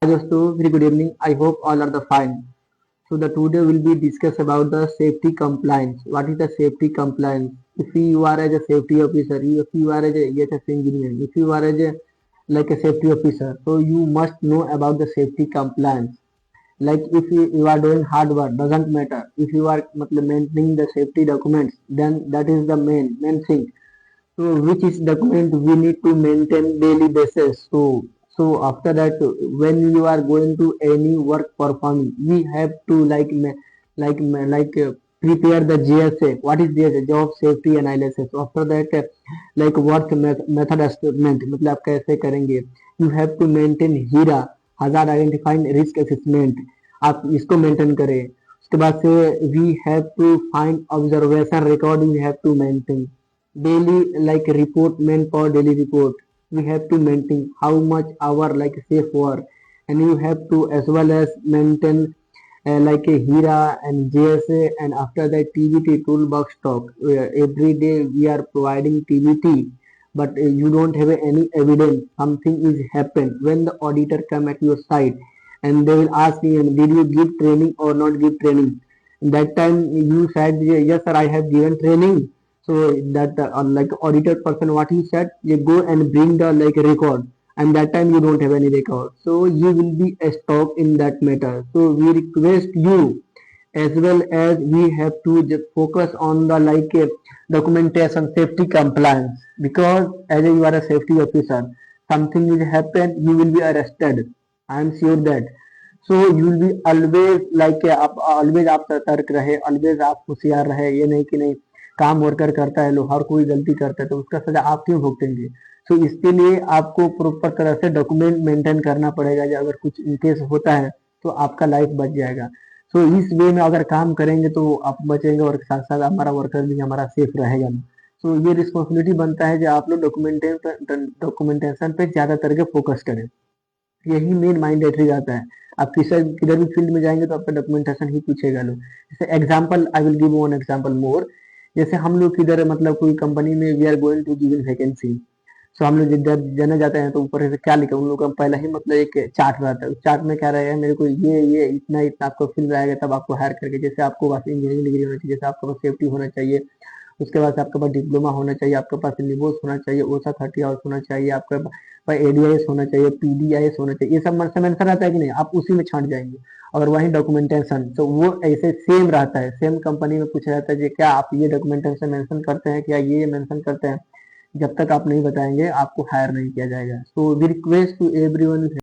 Hi दोस्तों, very good evening. I hope all are the fine. So the today will be discuss about the safety compliance. What is the safety compliance? If you are as a safety officer, if you are as a EHS engineer, if you are as a like a safety officer, so you must know about the safety compliance. Like if you are doing hard work, doesn't matter. If you are maintaining the safety documents, then that is the main thing. So which is document we need to maintain daily basis. So after that, when you are going to any work performing, we have to prepare the JSA. What is JSA? Job Safety Analysis. After that, like work method assessment. मतलब आप कैसे करेंगे? You have to maintain HIRA, Hazard Identifying Risk Assessment. आप इसको maintain करें. उसके बाद से we have to find observation record. We have to maintain daily like report meant for daily report. We have to maintain how much hour like safe work, and you have to as well as maintain like a HIRA and JSA, and after that TBT toolbox talk. Every day we are providing TBT, but you don't have any evidence something is happened. When the auditor come at your side and they will ask you, did you give training or not give training? That time you said, yes sir, I have given training. So that like auditor person, what he said, you go and bring the like record, and that time you don't have any record, so you will be stuck in that matter. So we request you as well as we have to just focus on the documentation safety compliance, because as you are a safety officer, something will happen, you will be arrested. I am sure that. So you will be always आप always आप सतर्क रहे, always आप होशियार रहे. ये नहीं कि नहीं काम वर्कर करता है, लो हर कोई गलती करता है तो उसका सजा आप क्यों भुगतेंगे. सो इसके लिए आपको प्रॉपर तरह से डॉक्यूमेंट मेंटेन करना पड़ेगा. जो अगर कुछ इनकेस होता है तो आपका लाइफ बच जाएगा. सो इस वे में अगर काम करेंगे तो आप बचेंगे, और साथ साथ हमारा वर्कर भी हमारा सेफ रहेगा. सो ये रिस्पॉन्सिबिलिटी बनता है जो आप लोग डॉक्यूमेंटेशन पे ज्यादातर के फोकस करें. यही मेन मैंडेटरी रहता है. आप किधर भी फील्ड में जाएंगे तो आपका डॉक्यूमेंटेशन ही पूछेगा लोग. जैसे example I will give one example more. जैसे हम लोग किधर कोई कंपनी में we are going to give in vacancy. So हम लोग जब जाने जाते हैं तो ऊपर से क्या लिखा उन लोग का पहला ही एक चार्ट रहता है. उस चार्ट में क्या रहेगा, मेरे को ये इतना इतना आपको फील्ड रहेगा तब आपको हायर करके. जैसे आपको बस इंजीनियरिंग डिग्री होना चाहिए, जैसे आपके पास सेफ्टी होना चाहिए, उसके बाद आपके पास डिप्लोमा होना चाहिए, आपके पास निबोस होना चाहिए, ओसा 30 आवर्स होना चाहिए, आपके पास एडीआईएस होना चाहिए, पीडीआईएस होना चाहिए. ये सब मेंशन रहता है कि नहीं, आप उसी में छांट जाएंगे. और वही डॉक्यूमेंटेशन तो वो ऐसे सेम रहता है. सेम कंपनी में पूछा जाता है कि क्या आप ये डॉक्यूमेंटेशन मेंशन करते हैं, क्या ये मेंशन करते हैं. जब तक आप नहीं बताएंगे आपको हायर नहीं किया जाएगा. So we request to everyone